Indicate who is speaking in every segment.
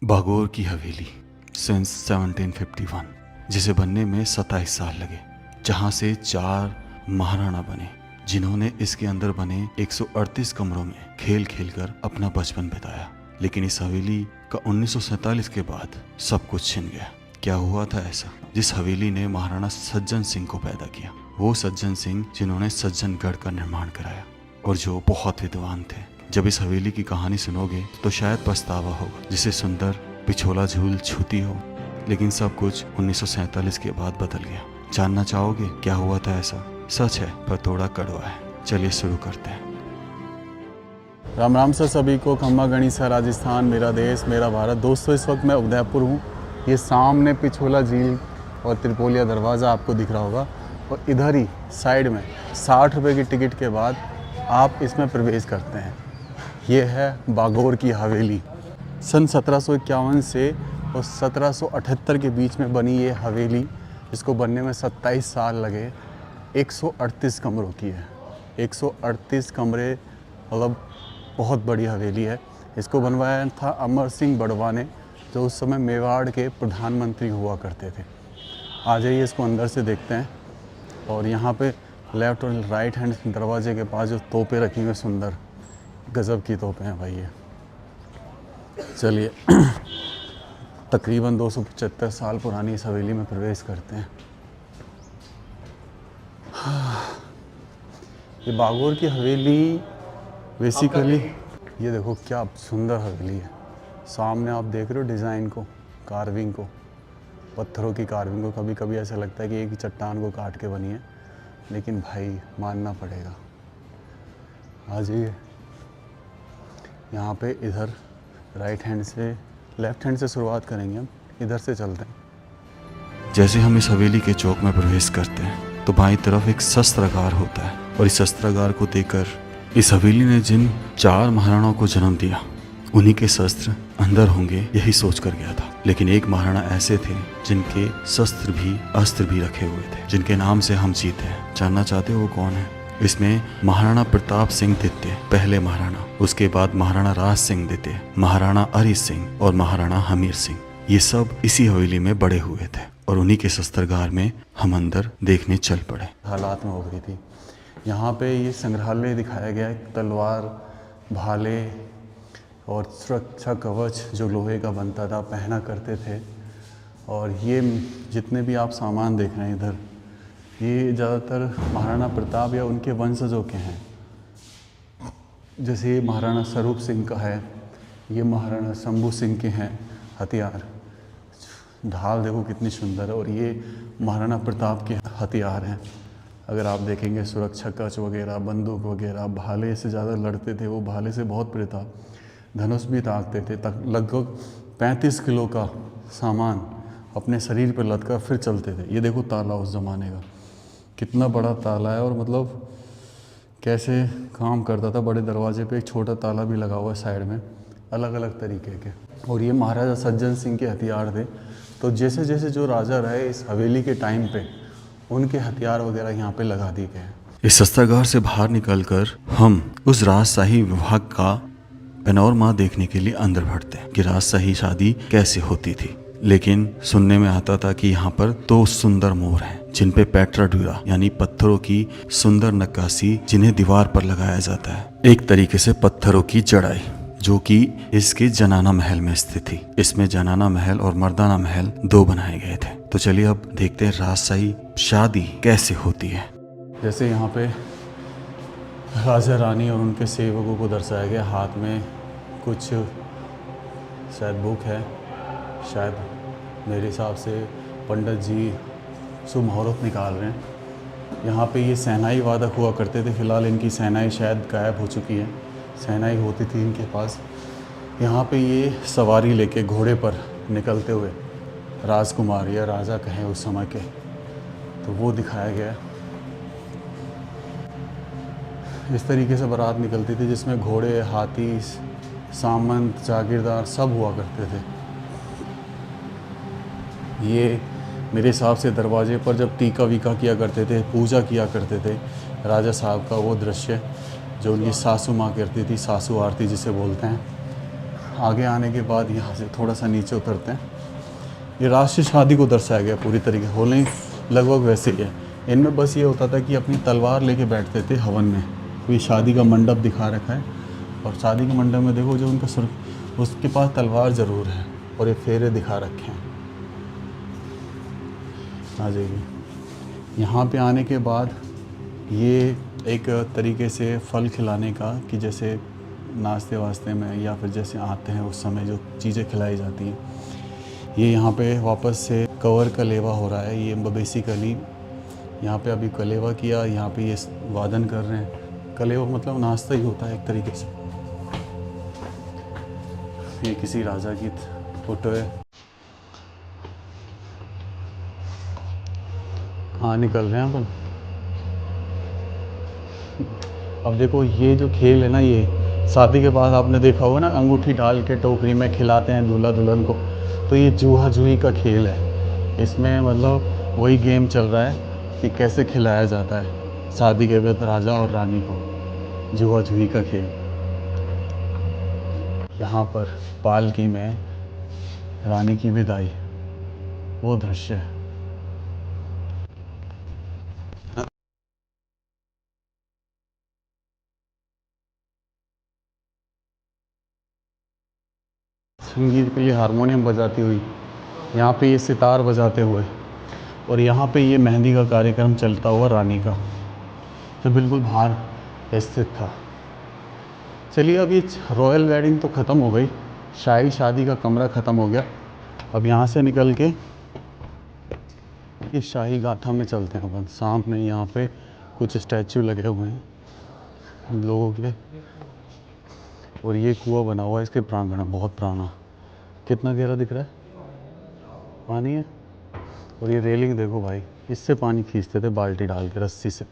Speaker 1: भागौर की हवेली सिंस 1751, जिसे बनने में 27 साल लगे, जहां से 4 महाराणा बने, जिन्होंने इसके अंदर बने 138 कमरों में खेल खेलकर अपना बचपन बिताया। लेकिन इस हवेली का 1947 के बाद सब कुछ छिन गया। क्या हुआ था ऐसा? जिस हवेली ने महाराणा सज्जन सिंह को पैदा किया, वो सज्जन सिंह जिन्होंने सज्जनगढ़ का निर्माण कराया और जो बहुत विद्वान थे। जब इस हवेली की कहानी सुनोगे तो शायद पछतावा होगा, जिसे सुंदर पिछोला झूल छूती हो। लेकिन सब कुछ 1947 के बाद बदल गया। जानना चाहोगे क्या हुआ था ऐसा? सच है पर थोड़ा कड़वा है। चलिए शुरू करते हैं।
Speaker 2: राम राम सर सभी को। खम्मा गणिसा राजस्थान, मेरा देश मेरा भारत। दोस्तों, इस वक्त मैं उदयपुर हूँ। ये सामने पिछोला झील और त्रिपोलिया दरवाज़ा आपको दिख रहा होगा, और इधर ही साइड में 60 रुपये की टिकट के बाद आप इसमें प्रवेश करते हैं। ये है भागौर की हवेली। सन 1751 से और 1778 के बीच में बनी ये हवेली, जिसको बनने में 27 साल लगे, 138 कमरों की है। 138 कमरे, मतलब बहुत बड़ी हवेली है। इसको बनवाया था अमर सिंह बड़वा ने, जो उस समय मेवाड़ के प्रधानमंत्री हुआ करते थे। आ जाइए, इसको अंदर से देखते हैं। और यहाँ पे लेफ़्ट और राइट हैंड दरवाजे के पास जो तोपें रखी हुई, सुंदर गज़ब की तोपें हैं भाई ये। चलिए तकरीबन 275 साल पुरानी इस हवेली में प्रवेश करते हैं। ये भागौर की हवेली बेसिकली, ये देखो क्या सुंदर हवेली है। सामने आप देख रहे हो डिज़ाइन को, कार्विंग को, पत्थरों की कार्विंग को। कभी कभी ऐसा लगता है कि एक ही चट्टान को काट के बनी है, लेकिन भाई मानना पड़ेगा। आ जाइए, यहाँ पे इधर राइट हैंड से, लेफ्ट हैंड से शुरुआत करेंगे हम, इधर से चलते हैं।
Speaker 1: जैसे हम इस हवेली के चौक में प्रवेश करते हैं तो बाईं तरफ एक शस्त्रागार होता है, और इस शस्त्रागार को देखकर इस हवेली ने जिन 4 महाराणाओं को जन्म दिया, उन्हीं के शस्त्र अंदर होंगे, यही सोच कर गया था। लेकिन एक महाराणा ऐसे थे जिनके शस्त्र भी, अस्त्र भी रखे हुए थे, जिनके नाम से हम जीते हैं। जानना चाहते हो वो कौन है? इसमें महाराणा प्रताप सिंह द्वितीय पहले महाराणा, उसके बाद महाराणा राज सिंह द्वितीय, महाराणा अरि सिंह और महाराणा हमीर सिंह, ये सब इसी हवेली में बड़े हुए थे। और उन्हीं के शस्त्रागार में हम अंदर देखने चल पड़े।
Speaker 2: हालात में हो गई थी। यहाँ पे ये संग्रहालय दिखाया गया है, तलवार, भाले और सुरक्षा कवच जो लोहे का बनता था, पहना करते थे। और ये जितने भी आप सामान देख रहे हैं इधर, ये ज़्यादातर महाराणा प्रताप या उनके वंशजों के हैं। जैसे ये महाराणा स्वरूप सिंह का है, ये महाराणा शंभू सिंह के हैं हथियार। ढाल देखो कितनी सुंदर है। और ये महाराणा प्रताप के हथियार हैं। अगर आप देखेंगे सुरक्षा कवच वगैरह, बंदूक वगैरह, भाले से ज़्यादा लड़ते थे, वो भाले से बहुत प्रिय था। धनुष भी ताकते थे। तक लगभग 35 किलो का सामान अपने शरीर पर लद कर फिर चलते थे। ये देखो ताला उस ज़माने का, कितना बड़ा ताला है, और मतलब कैसे काम करता था। बड़े दरवाजे पे एक छोटा ताला भी लगा हुआ है साइड में, अलग अलग तरीके के। और ये महाराजा सज्जन सिंह के हथियार थे। तो जैसे जैसे जो राजा रहे इस हवेली के टाइम पे, उनके हथियार वगैरह यहाँ पे लगा दिए गए हैं।
Speaker 1: इस शस्त्रागार से बाहर निकलकर हम उस राजशाही विभाग का पैनोरमा देखने के लिए अंदर बढ़ते हैं कि राजशाही शादी कैसे होती थी। लेकिन सुनने में आता था कि यहाँ पर 2 सुंदर मोर हैं, जिन पे पेट्राड्यूरा यानी पत्थरों की सुंदर नक्काशी, जिन्हें दीवार पर लगाया जाता है। एक तरीके से पत्थरों की जड़ाई, जो कि इसके जनाना महल में स्थित थी। इसमें जनाना महल और मर्दाना महल 2 बनाए गए थे। तो चलिए अब देखते हैं राजशाही शादी कैसे होती है।
Speaker 2: जैसे यहाँ पे राजा रानी और उनके सेवकों को दर्शाया गया। हाथ में कुछ शायद बुक है, शायद मेरे हिसाब से पंडित जी शुभ मुहूर्त निकाल रहे हैं। यहाँ पे ये शहनाई वादक हुआ करते थे। फ़िलहाल इनकी शहनाई शायद गायब हो चुकी है। शहनाई होती थी इनके पास। यहाँ पे ये सवारी लेके घोड़े पर निकलते हुए राजकुमार या राजा कहें उस समय के, तो वो दिखाया गया। इस तरीके से बारात निकलती थी, जिसमें घोड़े, हाथी, सामंत, जागीरदार सब हुआ करते थे। ये मेरे हिसाब से दरवाजे पर जब टीका वीका किया करते थे, पूजा किया करते थे राजा साहब का, वो दृश्य जो उनकी सासू माँ करती थी, सासू आरती जिसे बोलते हैं। आगे आने के बाद यहाँ से थोड़ा सा नीचे उतरते हैं। ये राष्ट्रीय शादी को दर्शाया गया पूरी तरीके, होली लगभग वैसे ही है। इनमें बस ये होता था कि अपनी तलवार लेके बैठते थे हवन में। ये शादी का मंडप दिखा रखा है, और शादी के मंडप में देखो जो उनका सुर, उसके पास तलवार ज़रूर है, और ये फेरे दिखा रखे हैं। आ जाइए। यहाँ पे आने के बाद ये एक तरीके से फल खिलाने का, कि जैसे नाश्ते वास्ते में या फिर जैसे आते हैं उस समय जो चीज़ें खिलाई जाती हैं, ये यहाँ पे वापस से कवर कलेवा हो रहा है। ये बेसिकली यहाँ पे अभी कलेवा किया, यहाँ पे ये वादन कर रहे हैं। कलेवा मतलब नाश्ता ही होता है एक तरीके से। ये किसी राजा की फोटो है। हाँ, निकल रहे हैं अपन। अब देखो ये जो खेल है ना, ये शादी के बाद आपने देखा होगा ना, अंगूठी डाल के टोकरी में खिलाते हैं दूल्हा दुल्हन को। तो ये जूहा जूही का खेल है। इसमें मतलब वही गेम चल रहा है कि कैसे खिलाया जाता है शादी के बाद राजा और रानी को, जुआ जुही का खेल। यहाँ पर पालकी में रानी की विदाई, वो दृश्य है। संगीत के लिए हारमोनियम बजाती हुई, यहाँ पे ये सितार बजाते हुए, और यहाँ पे ये मेहंदी का कार्यक्रम चलता हुआ रानी का, जो बिल्कुल बाहर स्थित था। चलिए, अब ये रॉयल वेडिंग तो ख़त्म हो गई, शाही शादी का कमरा ख़त्म हो गया। अब यहाँ से निकल के ये शाही गाथा में चलते हैं अपन। सामने यहाँ पे कुछ स्टैचू लगे हुए हैं लोगों के, और ये कुआं बना हुआ है इसके प्रांगण में, बहुत पुराना। कितना गहरा दिख रहा है पानी है। और ये रेलिंग देखो भाई, इससे पानी खींचते थे बाल्टी डाल के रस्सी से।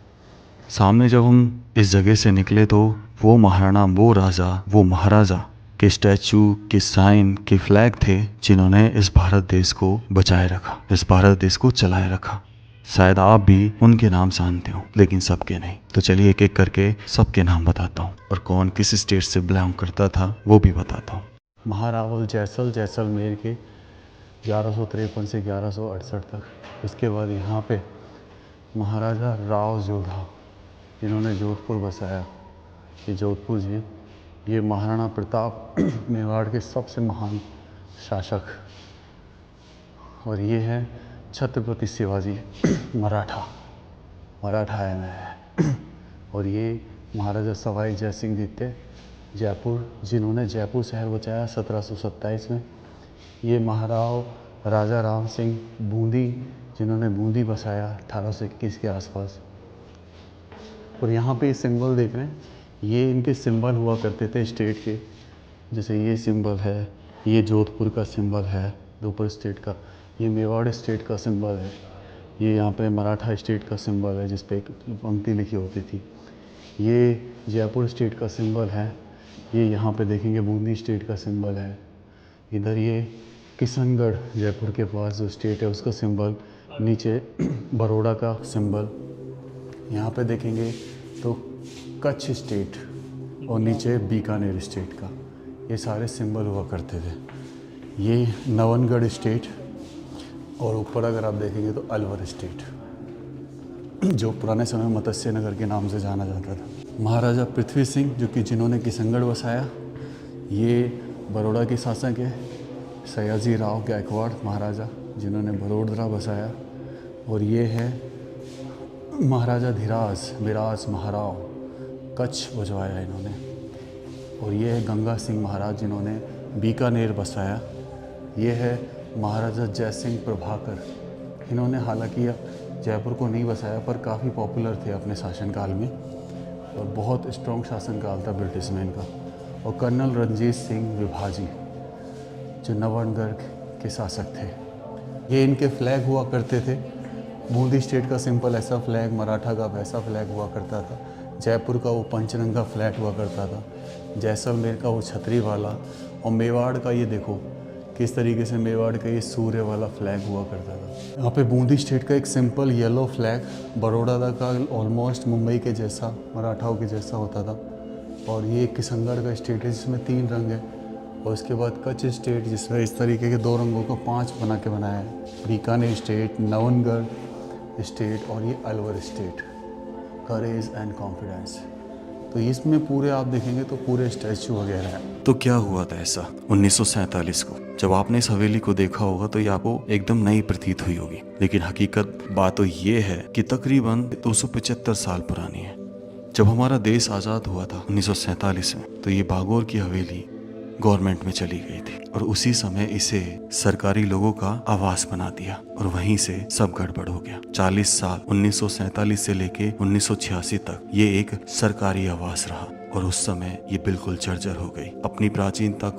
Speaker 1: सामने जब हम इस जगह से निकले तो वो महाराणा, वो राजा, वो महाराजा के स्टैचू, के साइन, के फ्लैग थे जिन्होंने इस भारत देश को बचाए रखा, इस भारत देश को चलाए रखा। शायद आप भी उनके नाम जानते हो, लेकिन सबके नहीं। तो चलिए एक एक करके सबके नाम बताता हूँ, और कौन किस स्टेट से बिलोंग करता था वो भी बताता हूँ।
Speaker 2: महारावल जैसलमेर के 1153 से 1168 तक। इसके बाद यहाँ पे महाराजा राव जोधा, जिन्होंने जोधपुर बसाया। ये जोधपुर जी, ये महाराणा प्रताप मेवाड़ के सबसे महान शासक। और ये है छत्रपति शिवाजी मराठा है मैं। और ये महाराजा सवाई जयसिंह द्वितीय जयपुर, जिन्होंने जयपुर शहर बचाया 1727 में। ये महाराव राजा राम सिंह बूंदी, जिन्होंने बूंदी बसाया 1821 के आसपास। और यहाँ पे सिंबल देख रहे हैं, ये इनके सिंबल हुआ करते थे स्टेट के। जैसे ये सिंबल है, ये जोधपुर का सिंबल है जोधपुर स्टेट का। ये मेवाड़ स्टेट का सिंबल है। ये यहाँ पे मराठा स्टेट का सिंबल है, जिस पे एक पंक्ति लिखी होती थी। ये जयपुर स्टेट का सिंबल है। ये यहाँ पे देखेंगे बूंदी स्टेट का सिंबल है। इधर ये किशनगढ़, जयपुर के पास जो स्टेट है, उसका सिंबल। नीचे बड़ौदा का सिंबल। यहाँ पे देखेंगे तो कच्छ स्टेट, और नीचे बीकानेर स्टेट का, ये सारे सिंबल हुआ करते थे। ये नवनगढ़ स्टेट, और ऊपर अगर आप देखेंगे तो अलवर स्टेट, जो पुराने समय में मत्स्य नगर के नाम से जाना जाता था। महाराजा पृथ्वी सिंह, जो कि जिन्होंने किशनगढ़ बसाया, ये बड़ौदा के शासक है। सयाजी राव गायकवाड़ महाराजा, जिन्होंने बड़ोदरा बसाया। और ये है महाराजा धीराज विराज महाराव, कच्छ बजवाया इन्होंने। और ये है गंगा सिंह महाराज, जिन्होंने बीकानेर बसाया। ये है महाराजा जयसिंह प्रभाकर, इन्होंने हालांकि जयपुर को नहीं बसाया, पर काफ़ी पॉपुलर थे अपने शासनकाल में, और बहुत स्ट्रॉन्ग शासनकाल था ब्रिटिश में इनका। और कर्नल रणजीत सिंह विभाजी, जो नवनगढ़ के शासक थे। ये इनके फ्लैग हुआ करते थे। बूंदी स्टेट का सिंपल ऐसा फ्लैग, मराठा का वैसा फ्लैग हुआ करता था। जयपुर का वो पंचरंगा फ्लैग हुआ करता था। जैसलमेर का वो छतरी वाला, और मेवाड़ का ये देखो किस तरीके से मेवाड़ का ये सूर्य वाला फ्लैग हुआ करता था। यहाँ पे बूंदी स्टेट का एक सिंपल येलो फ्लैग, बड़ौदा का ऑलमोस्ट मुंबई के जैसा, मराठाओं के जैसा होता था। और ये किशनगढ़ का स्टेट है, जिसमें 3 रंग है, और उसके बाद कच्छ स्टेट, जिसमें इस तरीके के 2 रंगों को 5 बना के बनाया है। बीकानेर स्टेट, नवनगढ़ स्टेट और ये Alwar state, courage and confidence. तो इसमें पूरे आप देखेंगे तो पूरे स्टैचू वगैरह है।
Speaker 1: तो क्या हुआ था ऐसा 1947 को? जब आपने इस हवेली को देखा होगा तो ये आपको एकदम नई प्रतीत हुई होगी, लेकिन हकीकत बात तो ये है कि तकरीबन 275 साल पुरानी है। जब हमारा देश आज़ाद हुआ था 1947 में, तो ये बागोर की हवेली गवर्नमेंट में चली गई थी और उसी समय इसे सरकारी लोगों का आवास बना दिया और वहीं से सब गड़बड़ हो गया। 40 साल 1947 से लेके 1986 तक ये एक सरकारी आवास रहा और उस समय ये बिल्कुल जर्जर हो गई, अपनी प्राचीनता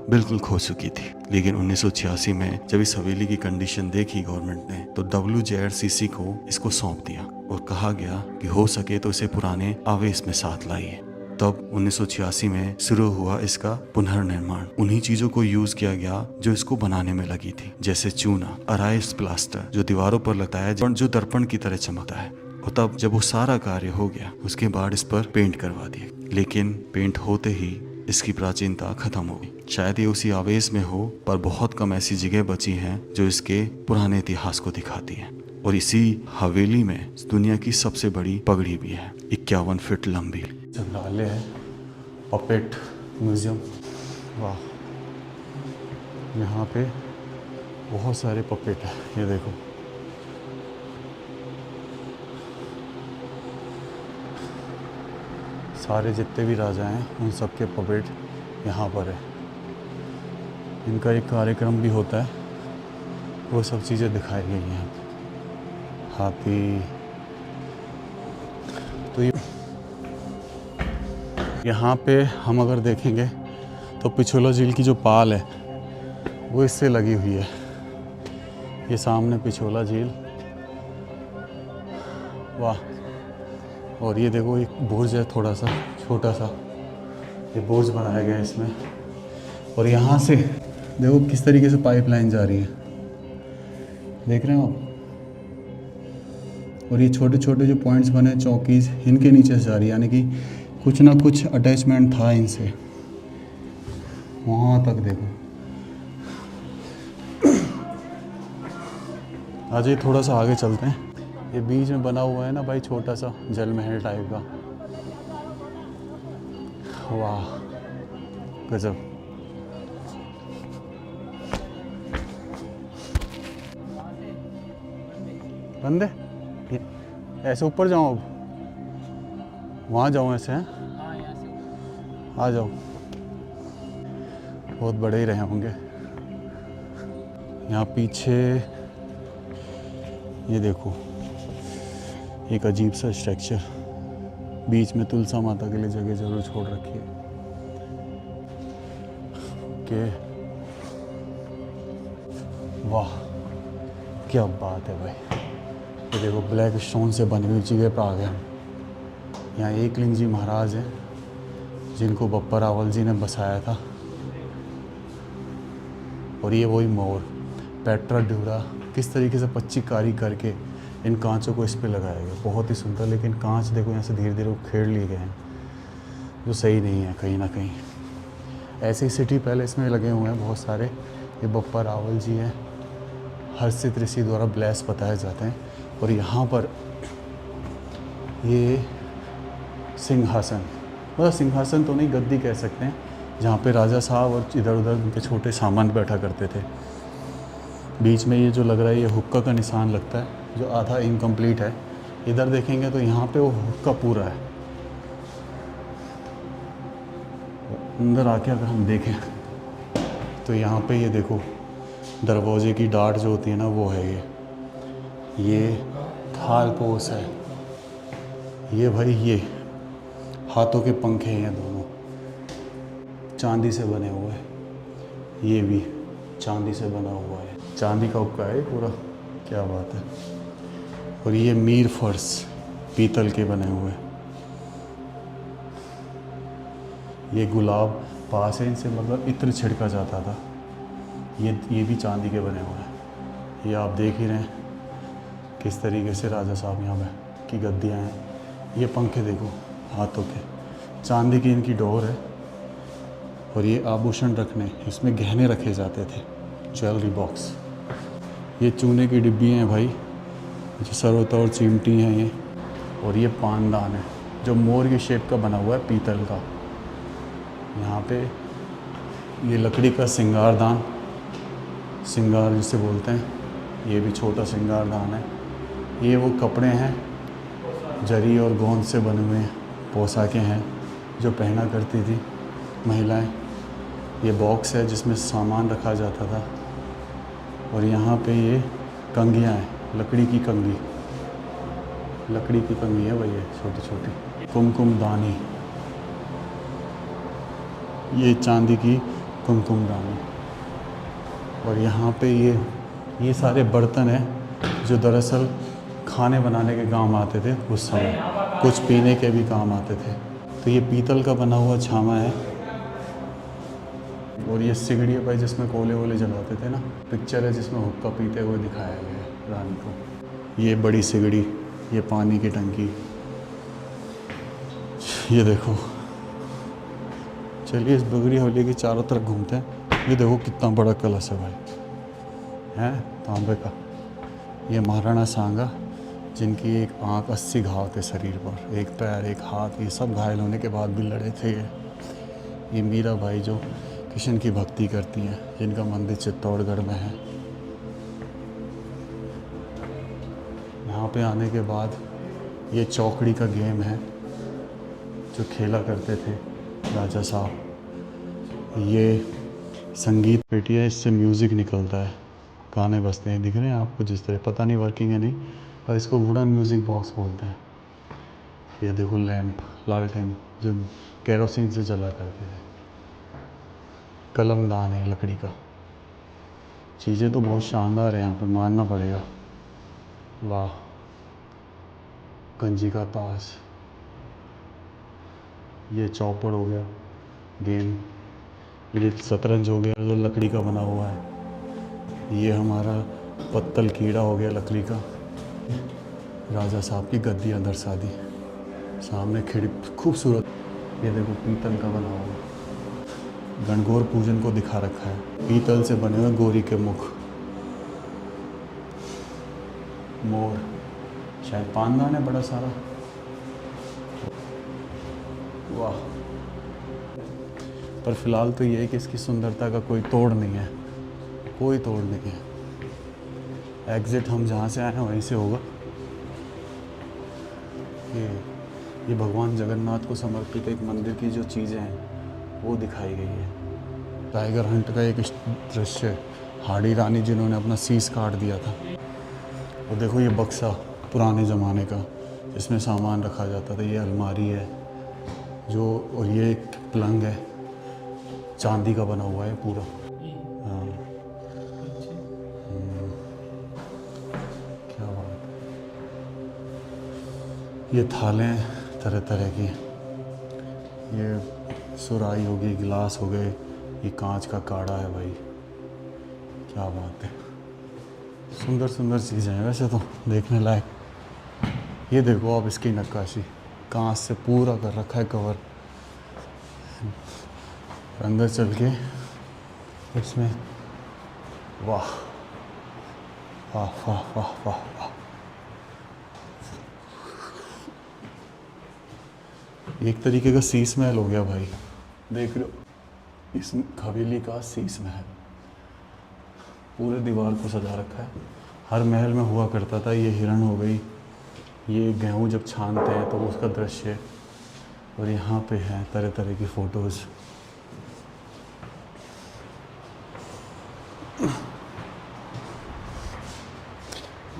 Speaker 1: बिल्कुल खो चुकी थी। लेकिन 1986 में जब इस हवेली की कंडीशन देखी गवर्नमेंट ने, तो WJRCC को इसको सौंप दिया और कहा गया कि हो सके तो इसे पुराने आवेश में साथ लाइए। तब 1986 में शुरू हुआ इसका पुनर्निर्माण। उन्हीं चीजों को यूज किया गया जो इसको बनाने में लगी थी, जैसे चूना, अराइस प्लास्टर जो दीवारों पर लगता है, जो दर्पण की तरह चमकता है। और तब जब वो सारा कार्य हो गया, उसके बाद इस पर पेंट करवा दिया। लेकिन पेंट होते ही इसकी प्राचीनता खत्म हो गई। शायद ये उसी आवेश में हो, पर बहुत कम ऐसी जगह बची हैं जो इसके पुराने इतिहास को दिखाती है। और इसी हवेली में दुनिया की सबसे बड़ी पगड़ी भी है, 51 फीट लंबी।
Speaker 2: संग्रहालय है, पपेट म्यूजियम। वाह, यहाँ पे बहुत सारे पपेट है, ये देखो। सारे जितने भी राजा हैं उन सब के पपेट यहाँ पर है। इनका एक कार्यक्रम भी होता है, वो सब चीज़ें दिखाई गई हैं। हाथी, तो ये यहाँ पे हम अगर देखेंगे तो पिछोला झील की जो पाल है वो इससे लगी हुई है। ये सामने पिछोला झील, वाह। और ये देखो एक बुर्ज है, थोड़ा सा छोटा सा, ये बुर्ज बनाया गया है इसमें। और यहाँ से देखो किस तरीके से पाइपलाइन जा रही है, देख रहे हो आप। और ये छोटे छोटे जो पॉइंट्स बने, चौकीज, इनके नीचे से जा रही है, यानी कि कुछ ना कुछ अटैचमेंट था इनसे। वहाँ तक देखो। आज ये थोड़ा सा आगे चलते हैं। ये बीच में बना हुआ है ना भाई, छोटा सा जल महल टाइप का। वाह, गजब। बंद है, ऐसे ऊपर जाऊँ अब? वहाँ जाऊँ ऐसे? हैं, आ जाओ। बहुत बड़े ही रहे होंगे। यहाँ पीछे ये देखो, एक अजीब सा स्ट्रक्चर, बीच में तुलसा माता के लिए जगह जरूर छोड़ रखी है। ओके, वाह क्या बात है भाई। ये देखो ब्लैक स्टोन से बनी हुई जगह पर आ गए हम। यहाँ एकलिंग जी महाराज हैं जिनको बप्पा रावल जी ने बसाया था। और ये वही मोर पेट्रा ड्यूरा, किस तरीके से पच्चीकारी करके इन कांचों को इस पे लगाया गया, बहुत ही सुंदर। लेकिन कांच देखो यहाँ से धीरे धीरे उखेड़ लिए गए हैं, जो सही नहीं है कहीं ना कहीं। ऐसे ही सिटी पैलेस में लगे हुए हैं बहुत सारे। ये बप्पा रावल जी हैं, हर्षित ऋषि द्वारा ब्लेस बताए जाते हैं। और यहाँ पर ये सिंहासन, मतलब सिंहासन तो नहीं, गद्दी कह सकते हैं, जहाँ पे राजा साहब और इधर उधर उनके छोटे सामान बैठा करते थे। बीच में ये जो लग रहा है, ये हुक्का का निशान लगता है, जो आधा इनकम्प्लीट है। इधर देखेंगे तो यहाँ पे वो हुक्का पूरा है। अंदर आके अगर हम देखें तो यहाँ पे ये देखो दरवाजे की डाट जो होती है ना, वो है ये थाल पोस है। ये भाई ये हाथों के पंखे हैं दोनों, चांदी से बने हुए। ये भी चांदी से बना हुआ है, चांदी का हुक्का है पूरा, क्या बात है। और ये मीर फर्श पीतल के बने हुए। ये गुलाब पास है इनसे, मतलब इत्र छिड़का जाता था। ये भी चांदी के बने हुए हैं। ये आप देख ही रहे हैं किस तरीके से राजा साहब यहाँ पे की गद्दियाँ हैं। ये पंखे देखो हाथों के, चांदी की इनकी डोर है। और ये आभूषण रखने, इसमें गहने रखे जाते थे, ज्वेलरी बॉक्स। ये चूने की डिब्बी हैं भाई, जो सरोतर चिमटी हैं ये। और ये पानदान है जो मोर की शेप का बना हुआ है, पीतल का। यहाँ पे ये लकड़ी का सिंगारदान, सिंगार जिसे बोलते हैं, ये भी छोटा सिंगारदान है। ये वो कपड़े हैं जरी और गोंद से बने हुए पोशाकें हैं जो पहना करती थी महिलाएं। ये बॉक्स है जिसमें सामान रखा जाता था। और यहाँ पे ये कंघियाँ हैं, लकड़ी की कंघी, लकड़ी की कंघी है भाई, ये छोटी छोटी। कुमकुम दानी, ये चांदी की कुमकुम दानी। और यहाँ पे ये सारे बर्तन हैं जो दरअसल खाने बनाने के काम आते थे उस समय, कुछ पीने के भी काम आते थे। तो ये पीतल का बना हुआ छामा है। और ये सिगड़ी है भाई जिसमें कोले वोले जलाते थे ना। पिक्चर है जिसमें हुक्का पीते हुए दिखाया गया है रानी को। ये बड़ी सिगड़ी, ये पानी की टंकी, ये देखो। चलिए इस बगड़ी हवेली के चारों तरफ घूमते हैं। ये देखो कितना बड़ा कलश है भाई, हैं तांबे का। ये महाराणा सांगा जिनकी एक आंख 80 घाव थे शरीर पर, एक पैर एक हाथ, ये सब घायल होने के बाद भी लड़े थे। ये मीरा भाई जो कृष्ण की भक्ति करती हैं, जिनका मंदिर चित्तौड़गढ़ में है। यहाँ पे आने के बाद ये चौकड़ी का गेम है जो खेला करते थे राजा साहब। ये संगीत पेटी है, इससे म्यूज़िक निकलता है, गाने बजते हैं, दिख रहे हैं आपको जिस तरह, पता नहीं वर्किंग है नहीं, और इसको वुडन म्यूज़िक बॉक्स बोलते हैं। ये देखो लैंप, लालटेन जो केरोसिन से जला करते थे। कलमदान है लकड़ी का। चीज़ें तो बहुत शानदार है यहाँ पर, मानना पड़ेगा। वाह, गंजी का ताश, ये चौपड़ हो गया गेम, ये शतरंज हो गया जो लकड़ी का बना हुआ है। ये हमारा पत्तल कीड़ा हो गया लकड़ी का। राजा साहब की गद्दियाँ दर्शा दी, सामने खिड़की खूबसूरत। ये देखो पीतल का बना हुआ, गणगौर पूजन को दिखा रखा है, पीतल से बने हुए गौरी के मुख। मोर, शायद पानदान है बड़ा सारा। वाह। पर फिलहाल तो ये है कि इसकी सुंदरता का कोई तोड़ नहीं है, कोई तोड़ नहीं है। एग्ज़िट हम जहाँ से आए हैं वहीं से होगा। ये भगवान जगन्नाथ को समर्पित एक मंदिर की जो चीज़ें हैं वो दिखाई गई है। टाइगर हंट का एक दृश्य है, हाड़ी रानी जिन्होंने अपना शीश काट दिया था। और देखो ये बक्सा पुराने ज़माने का जिसमें सामान रखा जाता था। ये अलमारी है जो, और ये एक पलंग है, चांदी का बना हुआ है पूरा। हाँ, क्या बात है। ये थालें हैं तरह तरह की, ये सुराही हो गई, गिलास हो गए, ये कांच का काढ़ा है भाई, क्या बात है। सुंदर सुंदर चीज़ें हैं वैसे तो, देखने लायक। ये देखो आप इसकी नक्काशी, कांच से पूरा कर रखा है कवर। अंदर चल के इसमें वाह वाह वाह वाह वाह वाह। एक तरीके का शीश महल हो गया भाई, देख रहे हो इस हवेली का शीश महल, पूरे दीवार को सजा रखा है। हर महल में हुआ करता था। ये हिरण हो गई, ये गेहूँ जब छानते हैं तो उसका दृश्य, और यहाँ पे है तरह तरह की फ़ोटोज़।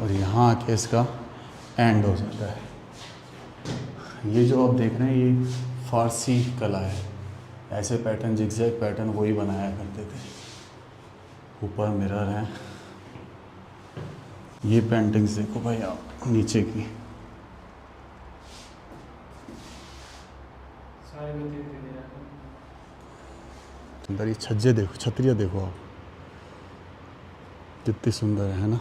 Speaker 2: और यहाँ आके इसका एंड हो जाता है। ये जो आप देख रहे हैं ये फारसी कला है, ऐसे पैटर्न, जिगजैग पैटर्न वही बनाया करते थे। ऊपर मिरर है। ये पेंटिंग्स देखो भाई आप नीचे की, अंदर ये छज्जे देखो, छतरियाँ देखो आप कितनी सुंदर है ना।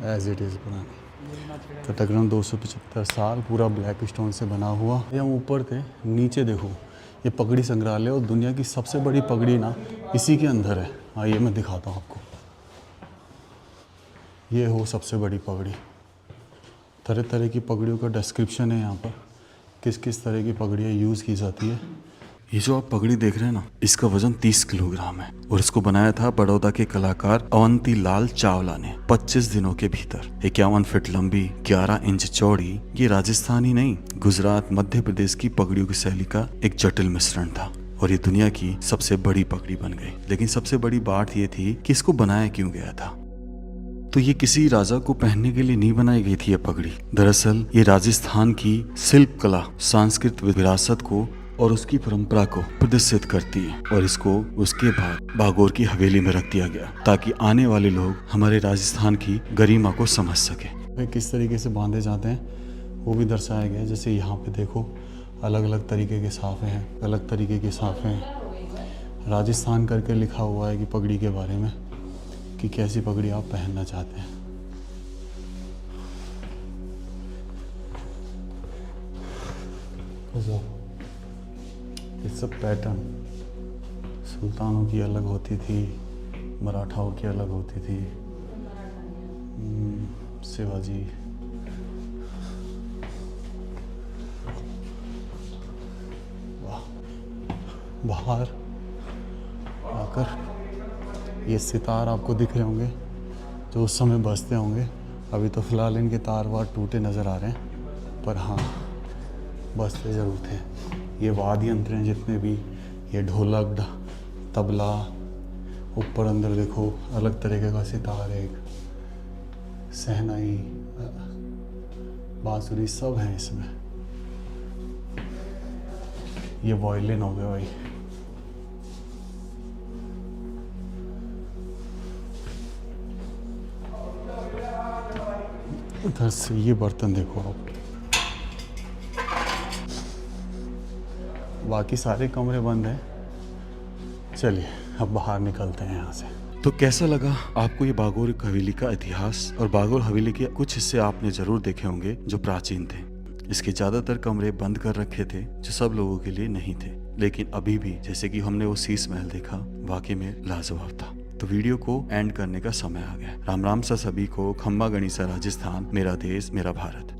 Speaker 2: एज इट इज़ पुरानी, तो तकरीबन 275 साल, पूरा ब्लैक स्टोन से बना हुआ। हम ऊपर थे, नीचे देखो ये पगड़ी संग्रहालय और दुनिया की सबसे बड़ी पगड़ी ना इसी के अंदर है। आइए मैं दिखाता हूँ आपको। ये हो सबसे बड़ी पगड़ी। तरह तरह की पगड़ियों का डिस्क्रिप्शन है यहाँ पर, किस किस तरह की पगड़ियाँ यूज़ की जाती है।
Speaker 1: ये जो आप पगड़ी देख रहे हैं ना, इसका वजन 30 किलोग्राम है और इसको बनाया था बड़ौदा के कलाकार अवंती लाल चावला ने 25 दिनों के भीतर। 51 फीट लंबी, 11 इंच चौड़ी, ये राजस्थान ही नहीं, गुजरात, मध्य प्रदेश की पगड़ियों की शैली का एक जटिल मिश्रण था और ये दुनिया की सबसे बड़ी पगड़ी बन गई। लेकिन सबसे बड़ी बात ये थी कि इसको बनाया क्यों गया था। तो ये किसी राजा को पहनने के लिए नहीं बनाई गई थी ये पगड़ी। दरअसल ये राजस्थान की शिल्प कला, सांस्कृतिक विरासत को और उसकी परंपरा को प्रदर्शित करती है और इसको उसके बाद बागोर की हवेली में रख दिया गया ताकि आने वाले लोग हमारे राजस्थान की गरिमा को समझ सके।
Speaker 2: किस तरीके से बांधे जाते हैं वो भी दर्शाया गया है। जैसे यहाँ पे देखो अलग अलग तरीके के साफे हैं, अलग तरीके के साफे हैं। राजस्थान करके लिखा हुआ है कि पगड़ी के बारे में कि कैसी पगड़ी आप पहनना चाहते हैं। ये सब पैटर्न सुल्तानों की अलग होती थी, मराठाओं की अलग होती थी, शिवाजी। वाह। बाहर आकर ये सितार आपको दिख रहे होंगे जो उस समय बजते होंगे। अभी तो फिलहाल इनके तार वार टूटे नज़र आ रहे हैं, पर हाँ बजते ज़रूर थे। ये वाद्य यंत्र हैं जितने भी, ये ढोलक, तबला, ऊपर अंदर देखो अलग तरीके का सितार, एक सहनाई, बांसुरी सब है इसमें। ये वायलिन हो गया भाई। उधर से ये बर्तन देखो आप। बाकी सारे कमरे बंद हैं। चलिए अब बाहर निकलते हैं यहाँ से।
Speaker 1: तो कैसा लगा आपको ये बागोर हवेली का इतिहास? और बागोर हवेली के कुछ हिस्से आपने जरूर देखे होंगे जो प्राचीन थे। इसके ज्यादातर कमरे बंद कर रखे थे जो सब लोगों के लिए नहीं थे, लेकिन अभी भी जैसे कि हमने वो शीश महल देखा, वाकई में लाजवाब था। तो वीडियो को एंड करने का समय आ गया। राम राम सा सभी को। खम्बा गणिसा राजस्थान, मेरा देश मेरा भारत।